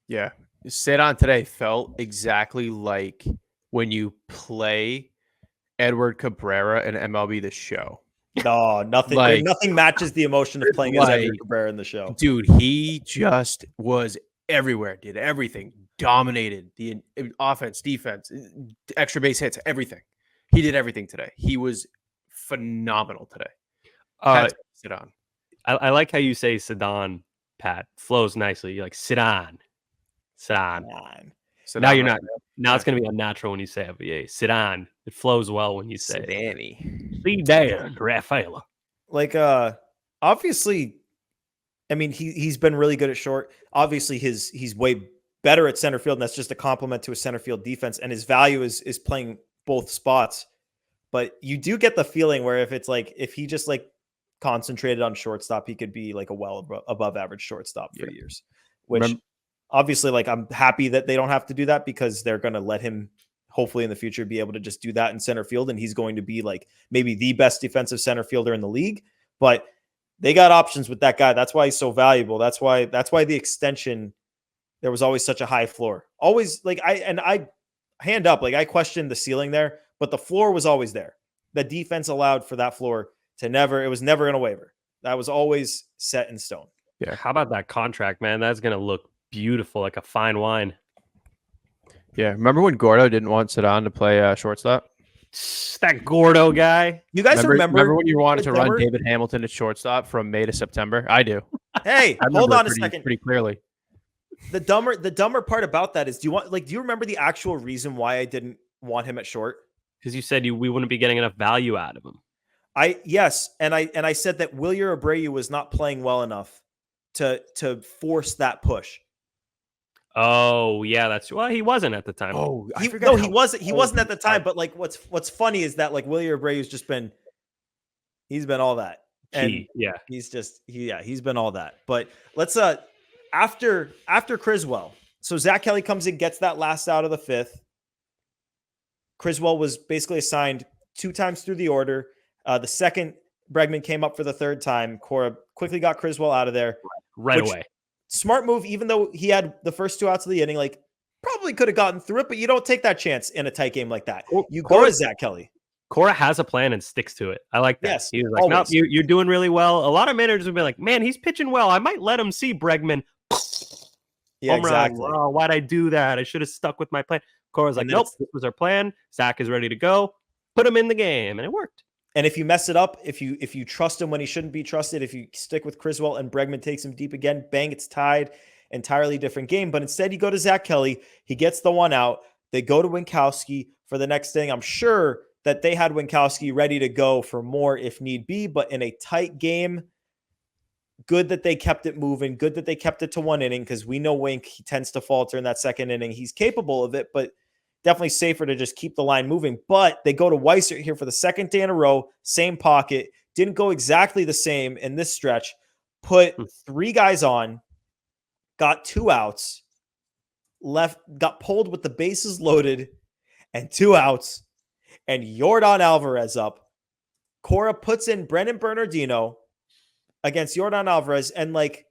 Yeah. Ceddanne today felt exactly like when you play Edward Cabrera in MLB The Show. No, nothing. Nothing matches the emotion of playing as Edward Cabrera in the show. Dude, he just was everywhere, did everything, dominated the offense, defense, extra base hits, everything. He did everything today. He was phenomenal today. Ceddanne. I like how you say Ceddanne, Pat. Flows nicely. You're like Ceddanne. Now you're not. Now it's going to be unnatural when you say it. But yeah, Ceddanne. It flows well when you say it. Ceddanne Rafaela. Like, obviously, I mean, he's been really good at short. Obviously, he's way better at center field, and that's just a compliment to his center field defense. And his value is playing both spots. But you do get the feeling where if he just like concentrated on shortstop, he could be like a well above average shortstop for years. Which obviously, like, I'm happy that they don't have to do that because they're going to let him hopefully in the future be able to just do that in center field. And he's going to be like maybe the best defensive center fielder in the league, but they got options with that guy. That's why he's so valuable. That's why the extension, there was always such a high floor. Always like I hand up, like I questioned the ceiling there, but the floor was always there. The defense allowed for that floor to it was never going to waver. That was always set in stone. Yeah. How about that contract, man? That's going to look beautiful, like a fine wine. Yeah. Remember when Gordo didn't want Ceddanne to play shortstop? That Gordo guy. You guys remember when you wanted to run David Hamilton at shortstop from May to September? I do. Hey, hold on a second. Pretty clearly. The dumber part about that is, do you remember the actual reason why I didn't want him at short? Because you said we wouldn't be getting enough value out of him. Yes, and I said that Wilyer Abreu was not playing well enough to force that push. Oh yeah, he wasn't at the time. Oh, he wasn't at the time. But like, what's funny is that like Wilyer Abreu's he's been all that, and he's been all that. But let's after Criswell, so Zach Kelly comes in, gets that last out of the 5th. Criswell was basically assigned 2 times through the order. The second Bregman came up for the 3rd time. Cora quickly got Criswell out of there right away. Smart move, even though he had the first 2 outs of the inning, like probably could have gotten through it, but you don't take that chance in a tight game like that. You go to Zach Kelly. Cora has a plan and sticks to it. I like that. Yes, he was like, "No, you're doing really well." A lot of managers would be like, "Man, he's pitching well. I might let him see Bregman." Yeah, Home run. exactly. Oh, why'd I do that? I should have stuck with my plan. Cora's like, And then nope, this was our plan. Zach is ready to go. Put him in the game, and it worked. And if you mess it up, if you trust him when he shouldn't be trusted, if you stick with Criswell and Bregman takes him deep again, bang, it's tied. Entirely different game. But instead, you go to Zach Kelly. He gets the one out. They go to Winkowski for the next thing. I'm sure that they had Winkowski ready to go for more if need be, but in a tight game, good that they kept it moving. Good that they kept it to one inning because we know Wink, he tends to falter in that second inning. He's capable of it, but definitely safer to just keep the line moving. But they go to Weissert here for the second day in a row, same pocket. Didn't go exactly the same in this stretch. Put 3 guys on, got 2 outs, got pulled with the bases loaded and 2 outs, and Yordan Alvarez up. Cora puts in Brennan Bernardino against Yordan Alvarez. And like,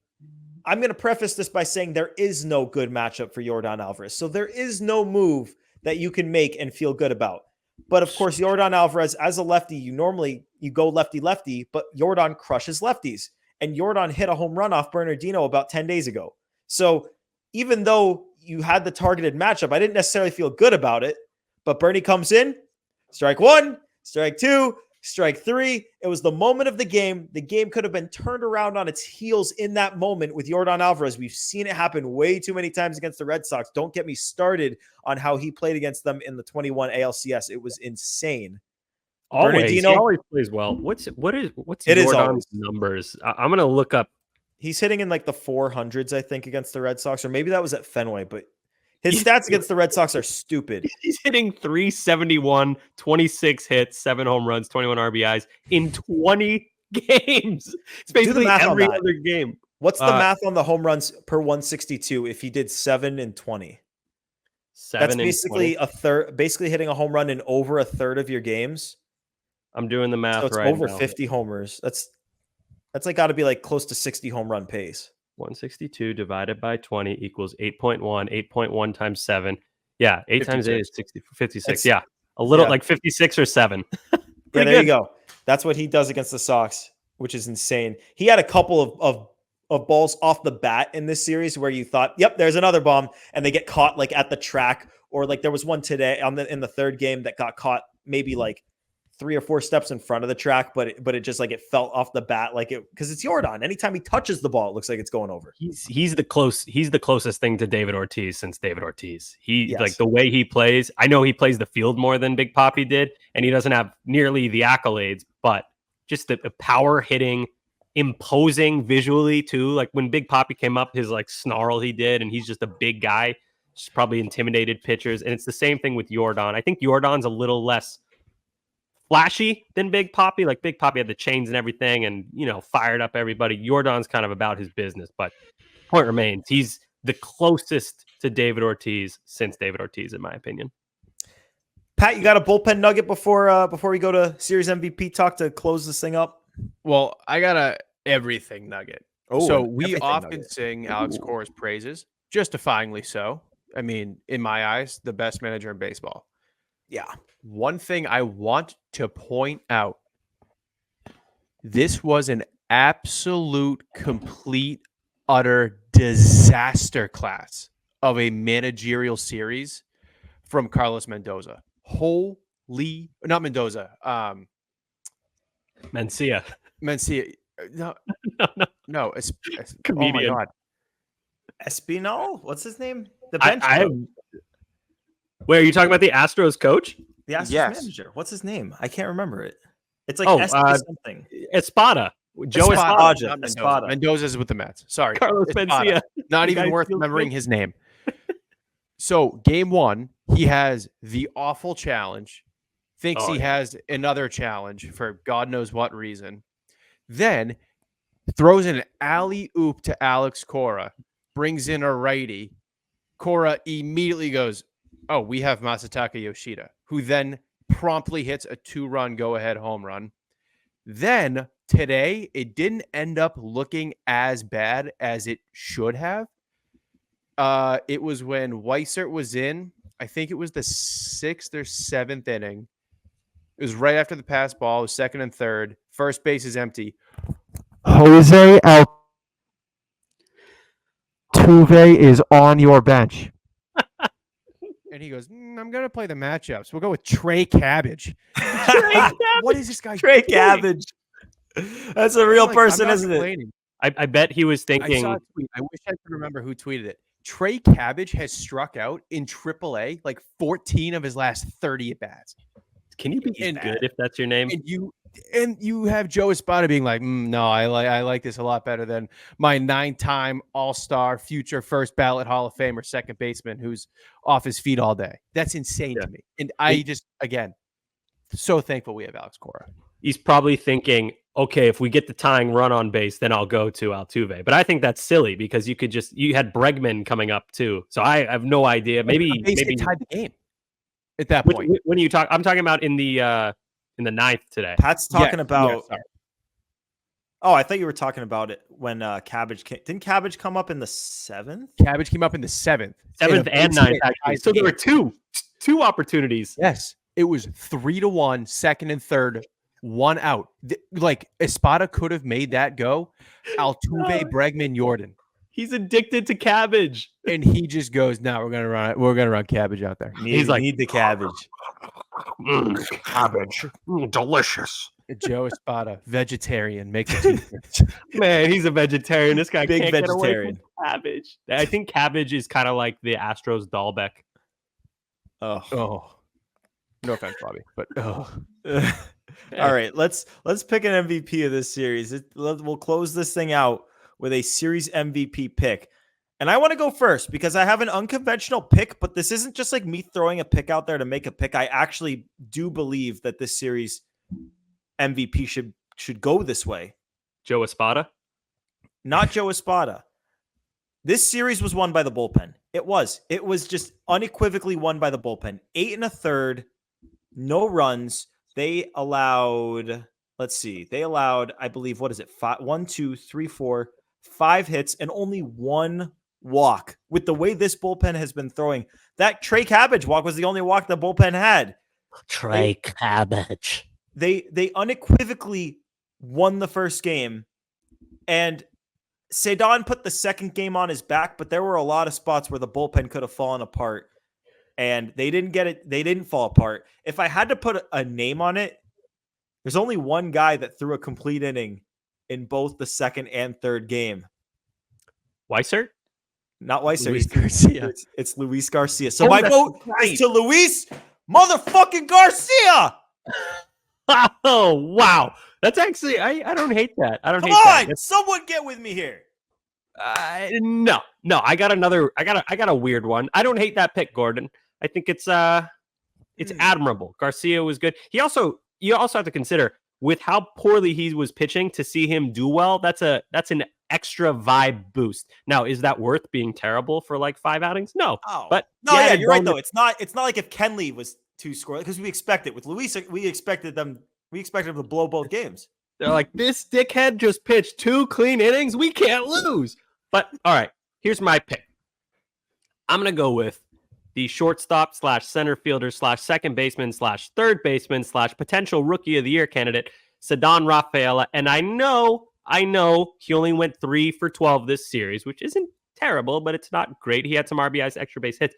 I'm going to preface this by saying there is no good matchup for Yordan Alvarez. So there is no move that you can make and feel good about. But of course, Yordan Alvarez, as a lefty, you go lefty-lefty, but Yordan crushes lefties. And Yordan hit a home run off Bernardino about 10 days ago. So even though you had the targeted matchup, I didn't necessarily feel good about it. But Bernie comes in, strike 1, strike 2, strike 3. It was the moment of the game. The game could have been turned around on its heels in that moment with Yordan Alvarez. We've seen it happen way too many times against the Red Sox. Don't get me started on how he played against them in the 21 ALCS. It was insane. Always, he always plays well. What's Yordan's numbers? I'm gonna look up. He's hitting in like the 400s, I think, against the Red Sox, or maybe that was at Fenway, but his stats against the Red Sox are stupid. He's hitting 371, 26 hits, 7 home runs, 21 RBIs in 20 games. It's basically every other game. What's the math on the home runs per 162 if he did 7 and 20? That's basically a third, basically hitting a home run in over a third of your games. I'm doing the math so it's right over now. 50 homers. That's like got to be like close to 60 home run pace. 162 divided by 20 equals 8.1. 8.1 times 7. Yeah, 8 times 8 is 56. Yeah, a little like 56 or 7. Yeah, there you go. That's what he does against the Sox, which is insane. He had a couple of balls off the bat in this series where you thought, yep, there's another bomb, and they get caught like at the track, or like there was one today in the third game that got caught maybe like 3 or 4 steps in front of the track, but it just like it fell off the bat, like it, because it's Yordan. Anytime he touches the ball, it looks like it's going over. He's the closest thing to David Ortiz since David Ortiz. Like the way he plays. I know he plays the field more than Big Papi did, and he doesn't have nearly the accolades, but just the power hitting, imposing visually too. Like when Big Papi came up, his like snarl he did, and he's just a big guy, just probably intimidated pitchers. And it's the same thing with Yordan. I think Yordan's a little less flashy than Big Papi. Like Big Papi had the chains and everything and, fired up everybody. Yordan's kind of about his business, but point remains, he's the closest to David Ortiz since David Ortiz, in my opinion. Pat, you got a bullpen nugget before we go to Series MVP talk to close this thing up? Well, I got a everything nugget. So we often sing Alex Cora's praises, justifyingly so. I mean, in my eyes, the best manager in baseball. Yeah. One thing I want to point out, this was an absolute, complete, utter disaster class of a managerial series from Carlos Mendoza. Not Mendoza. Mencia. No. Comedian. Oh my God. Espinal? What's his name? The bench coach. Wait, are you talking about the Astros coach? The Astros manager. What's his name? I can't remember it. It's like something. Espada. Joe Espada. Mendoza's with the Mets. Sorry. Carlos Mencia. Not even worth remembering his name. So game 1, he has the awful challenge. Thinks he has another challenge for God knows what reason. Then throws an alley-oop to Alex Cora. Brings in a righty. Cora immediately goes, oh, we have Masataka Yoshida, who then promptly hits a 2-run go-ahead home run. Then today, it didn't end up looking as bad as it should have. It was when Weissert was in, I think it was the 6th or 7th inning. It was right after the pass ball. It was 2nd and 3rd. First base is empty. Jose Altuve Altuve is on your bench. And he goes, I'm going to play the matchups. We'll go with Trey Cabbage. What is this guy Trey doing? Cabbage. That's a real Like, person, I'm not isn't it? complaining. I bet he was I saw thinking. a tweet. I wish I could remember who tweeted it. Trey Cabbage has struck out in AAA like 14 of his last 30 at bats. Can you be good if that's your name? And you have Joe Espada being like, no, I like this a lot better than my 9-time All-Star, future first ballot Hall of Famer, second baseman who's off his feet all day. That's insane to me. And I just, again, so thankful we have Alex Cora. He's probably thinking, okay, if we get the tying run on base, then I'll go to Altuve. But I think that's silly because you had Bregman coming up too. So I have no idea. Maybe tied the game at that point. When you talk, I'm talking about in the ninth today. Pat's talking about. Yeah, sorry. Oh, I thought you were talking about it when Cabbage came. Didn't Cabbage come up in the 7th? Cabbage came up in the 7th. 7th and 9th, actually. So there were two opportunities. Yes. It was 3-1, second and third, 1 out. Like Espada could have made that go. Altuve, Bregman, Jordan. He's addicted to Cabbage. And he just goes, no, we're gonna run Cabbage out there. He's like, need the Cabbage. Cabbage. Delicious. Joe Espada, vegetarian, makes a difference. Man, he's a vegetarian. This guy Big can't vegetarian. get away from Cabbage. I think Cabbage is kind of like the Astros Dahlbeck. Oh. No offense, Bobby, but All right, let's pick an MVP of this series. We'll close this thing out with a series MVP pick. And I want to go first because I have an unconventional pick, but this isn't just like me throwing a pick out there to make a pick. I actually do believe that this series MVP should go this way. Joe Espada? Not Joe Espada. This series was won by the bullpen. It was just unequivocally won by the bullpen. 8 1/3, no runs. They allowed, I believe, what is it? 5 hits and only 1 walk. With the way this bullpen has been throwing, that Trey Cabbage walk was the only walk the bullpen had. Trey Cabbage. They unequivocally won the first game, and Ceddanne put the second game on his back, but there were a lot of spots where the bullpen could have fallen apart, and they didn't get it. They didn't fall apart. If I had to put a name on it, there's only one guy that threw a complete inning in both the second and third game. Weissert? Not Weissert. Luis Garcia. It's Luis Garcia. So my vote is to Luis motherfucking Garcia. Oh, wow. That's actually, I don't hate that. I don't Come hate that. on, someone get with me here. No, I got a weird one. I don't hate that pick, Gordon. I think it's admirable. Garcia was good. You also have to consider with how poorly he was pitching to see him do well. That's an extra vibe boost. Now, is that worth being terrible for like 5 outings? No. Oh, but yeah, you're right though. It's not like if Kenley was to score because we expect it with Luis. We expected him to blow both games. They're like, this dickhead just pitched 2 clean innings. We can't lose. But all right, here's my pick. I'm gonna go with the shortstop / center fielder / second baseman / third baseman / potential rookie of the year candidate, Ceddanne Rafaela. And I know he only went 3 for 12 this series, which isn't terrible, but it's not great. He had some RBIs, extra base hits.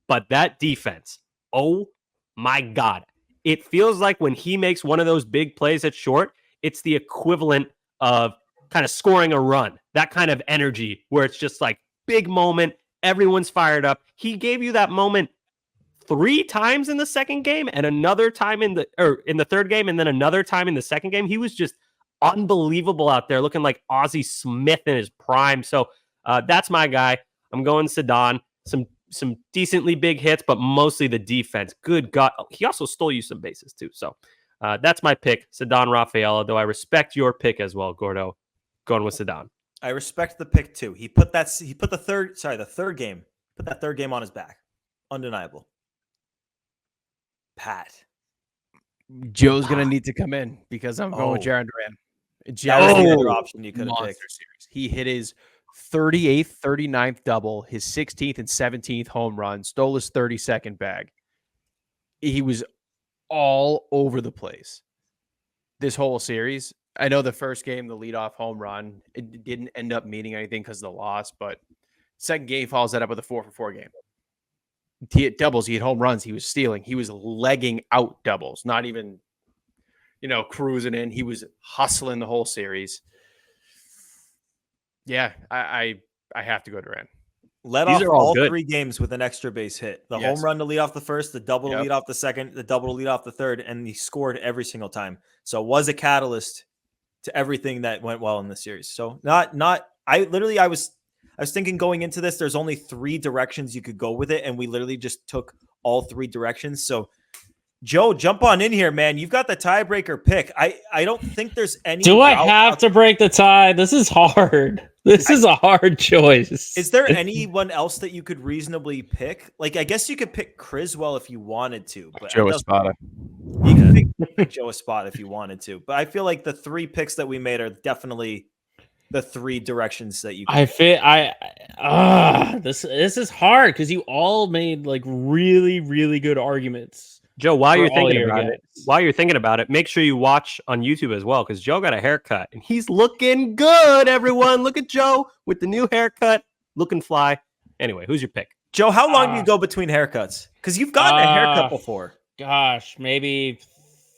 But that defense, oh my God. It feels like when he makes one of those big plays at short, it's the equivalent of kind of scoring a run. That kind of energy where it's just like big moment. Everyone's fired up. He gave you that moment 3 times in the second game and another time in the third game and then another time in the second game. He was just unbelievable out there, looking like Ozzie Smith in his prime. So that's my guy. I'm going Ceddanne. Some decently big hits, but mostly the defense. Good God. He also stole you some bases too. So that's my pick, Ceddanne Rafaela, though I respect your pick as well, Gordo. Going with Ceddanne. I respect the pick too. He put the third game on his back. Undeniable. Pat. Joe's going to need to come in because I'm going with Jarren Duran. That was the other option you could have picked. Series. He hit his 38th, 39th double, his 16th and 17th home run, stole his 32nd bag. He was all over the place this whole series. I know the first game, the leadoff home run, it didn't end up meaning anything because of the loss, but Second game follows that up with a 4-for-4 game. He hit doubles. He hit home runs. He was stealing. He was legging out doubles, not even, cruising in. He was hustling the whole series. Yeah, I have to go Duran. Led These off are all all good. 3 games with an extra base hit. The Yes. home run to lead off the first, the double to Yep. lead off the second, the double to lead off the third, and he scored every single time. So it was a catalyst to everything that went well in the series. So I was thinking going into this, there's only 3 directions you could go with it, and we literally just took all 3 directions. So Joe, jump on in here, man. You've got the tiebreaker pick. I don't think there's any. Do I have to break the tie? This is hard. This is a hard choice. Is there anyone else that you could reasonably pick? Like, I guess you could pick Criswell if you wanted to, but Joe Espada. you can pick Joe Espada if you wanted to. But I feel like the 3 picks that we made are definitely the 3 directions that you. I feel this is hard because you all made like really, really good arguments. Joe, while For you're all thinking your about it, make sure you watch on YouTube as well, because Joe got a haircut and he's looking good. Everyone, look at Joe with the new haircut, looking fly. Anyway, who's your pick? Joe, how long do you go between haircuts? Because you've gotten a haircut before. Gosh, maybe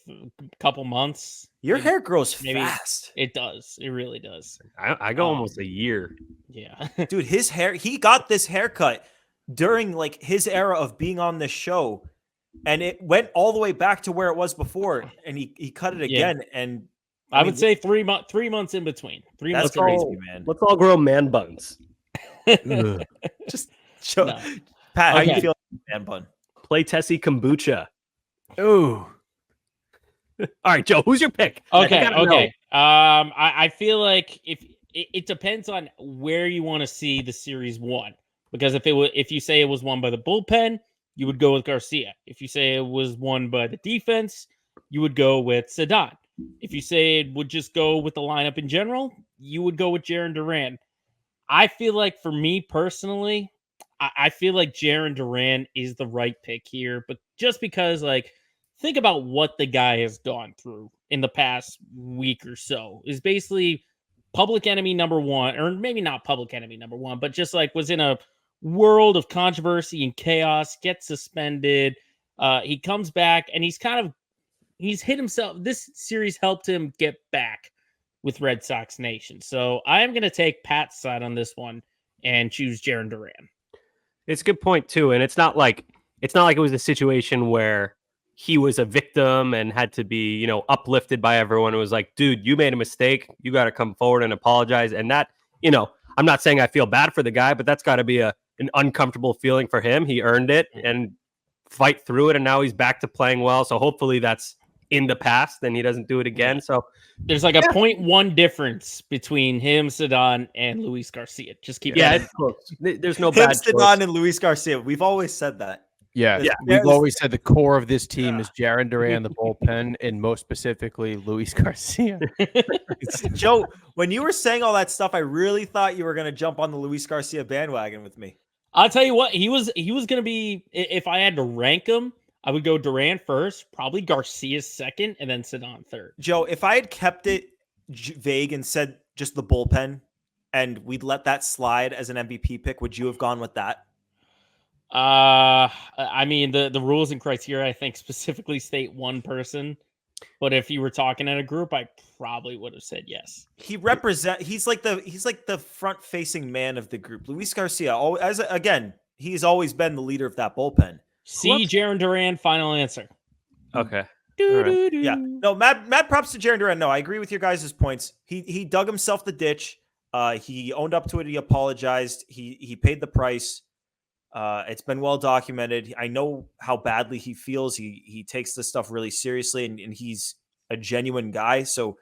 a couple months. Your Maybe- hair grows maybe- fast, It does. It really does. I go almost a year. Yeah. dude. His hair. He got this haircut during like his era of being on this show. And it went all the way back to where it was before, and he cut it Yeah. again. And I would say 3 months in between. 3 that's months in between. crazy, man. Let's all grow man buns. Just show No. Pat, how you Okay. feel, man bun? Play Tessie kombucha. Ooh. All right, Joe, who's your pick? I Okay. gotta know. Okay. I feel like if it depends on where you want to see the series won, because if you say it was won by the bullpen, you would go with Garcia. If you say it was won by the defense, you would go with Ceddanne. If you say it would just go with the lineup in general, you would go with Jarren Duran. I feel like for me personally, I feel like Jarren Duran is the right pick here, but just because, like, think about what the guy has gone through in the past week or so is basically public enemy number 1, or maybe not public enemy number 1, but just like was in a world of controversy and chaos, gets suspended. He comes back and he's hit himself. This series helped him get back with Red Sox Nation. So I am going to take Pat's side on this one and choose Jarren Duran. It's a good point too, and it's not like it was a situation where he was a victim and had to be, uplifted by everyone. It was like, dude, you made a mistake. You got to come forward and apologize. And that, I'm not saying I feel bad for the guy, but that's got to be an uncomfortable feeling for him. He earned it and fight through it, and now he's back to playing well. So hopefully that's in the past, and he doesn't do it again. So there's like a 0.1 difference between him, Ceddanne, and Luis Garcia. Just keep yeah, that. it's close. There's no Him, bad choice. Ceddanne, and Luis Garcia. We've always said that. Yeah, Yeah. we've always said the core of this team is Jarren Duran, the bullpen, and most specifically Luis Garcia. Joe, when you were saying all that stuff, I really thought you were going to jump on the Luis Garcia bandwagon with me. I'll tell you what, he was going to be, if I had to rank him, I would go Duran first, probably Garcia second, and then Ceddanne third. Joe, if I had kept it vague and said just the bullpen and we'd let that slide as an MVP pick, would you have gone with that? I mean, the rules and criteria, I think, specifically state one person. But if you were talking in a group, I probably would have said yes. He's like the front facing man of the group. Luis Garcia, he's always been the leader of that bullpen. See Jarren Duran, final answer. Okay. Yeah. No, mad props to Jarren Duran. No, I agree with your guys' points. He dug himself the ditch. He owned up to it. He apologized. He paid the price. It's been well documented. I know how badly he feels. He takes this stuff really seriously, and he's a genuine guy. So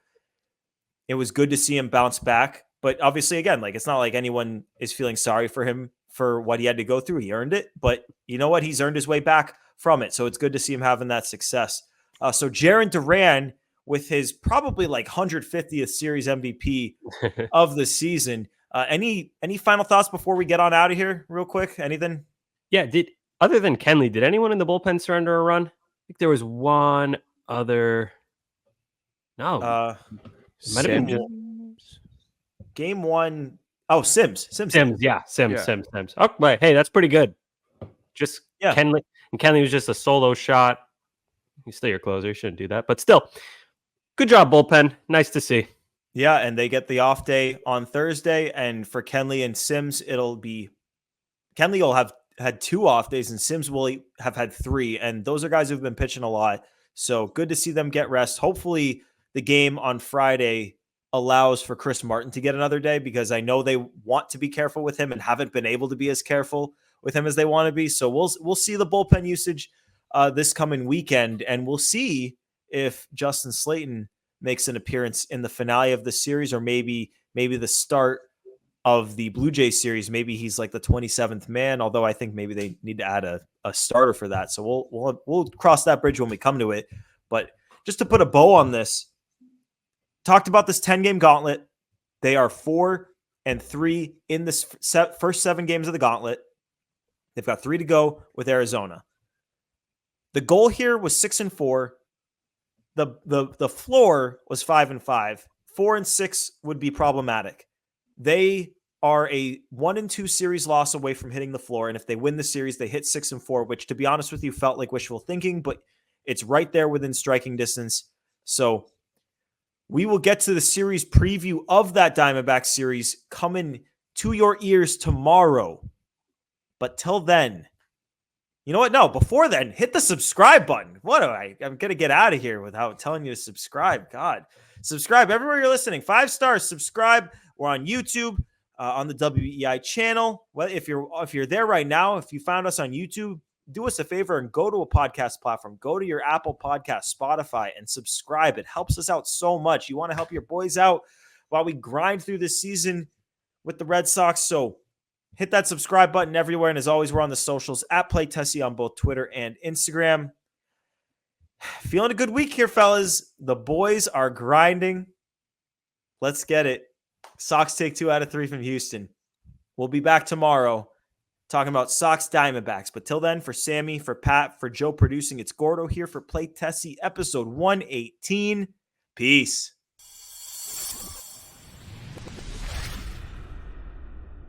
it was good to see him bounce back. But obviously, again, like, it's not like anyone is feeling sorry for him for what he had to go through. He earned it, but you know what? He's earned his way back from it. So it's good to see him having that success. So Jarren Duran, with his probably like 150th series MVP of the season. Any final thoughts before we get on out of here real quick? Anything? Yeah. Other than Kenley, did anyone in the bullpen surrender a run? I think there was one other. No. Might have been just game one. Oh, Sims. Yeah, Sims, Yeah. Sims. Oh, but hey, that's pretty good. Just Yeah. Kenley was just a solo shot. He's still your closer. You shouldn't do that, but still, good job, bullpen. Nice to see. Yeah, and they get the off day on Thursday, and for Kenley and Sims, Kenley will have had 2 off days, and Sims will have had 3, and those are guys who've been pitching a lot. So good to see them get rest. Hopefully, the game on Friday allows for Chris Martin to get another day, because I know they want to be careful with him and haven't been able to be as careful with him as they want to be. So we'll see the bullpen usage this coming weekend, and we'll see if Justin Slayton makes an appearance in the finale of the series, or maybe the start of the Blue Jays series. Maybe he's like the 27th man, although I think maybe they need to add a starter for that. So we'll cross that bridge when we come to it. But just to put a bow on this, talked about this 10-game gauntlet. They are 4-3 in this first 7 games of the gauntlet. They've got 3 to go with Arizona. The goal here was 6-4. The floor was 5-5. 4-6 would be problematic. They are a 1-2 series loss away from hitting the floor, and if they win the series, they hit 6-4, which, to be honest with you, felt like wishful thinking, but it's right there within striking distance. So we will get to the series preview of that Diamondback series coming to your ears tomorrow. But till then, you know what? No, before then, hit the subscribe button. I'm going to get out of here without telling you to subscribe. God, subscribe everywhere you're listening. 5 stars, subscribe. We're on YouTube, on the WEI channel. Well, if you're there right now, if you found us on YouTube, do us a favor and go to a podcast platform. Go to your Apple Podcast, Spotify, and subscribe. It helps us out so much. You want to help your boys out while we grind through this season with the Red Sox. So hit that subscribe button everywhere. And as always, we're on the socials at PlayTessie on both Twitter and Instagram. Feeling a good week here, fellas. The boys are grinding. Let's get it. Sox take 2 out of 3 from Houston. We'll be back tomorrow talking about Sox Diamondbacks. But till then, for Sammy, for Pat, for Joe producing, it's Gordo here for Play Tessie episode 118. Peace.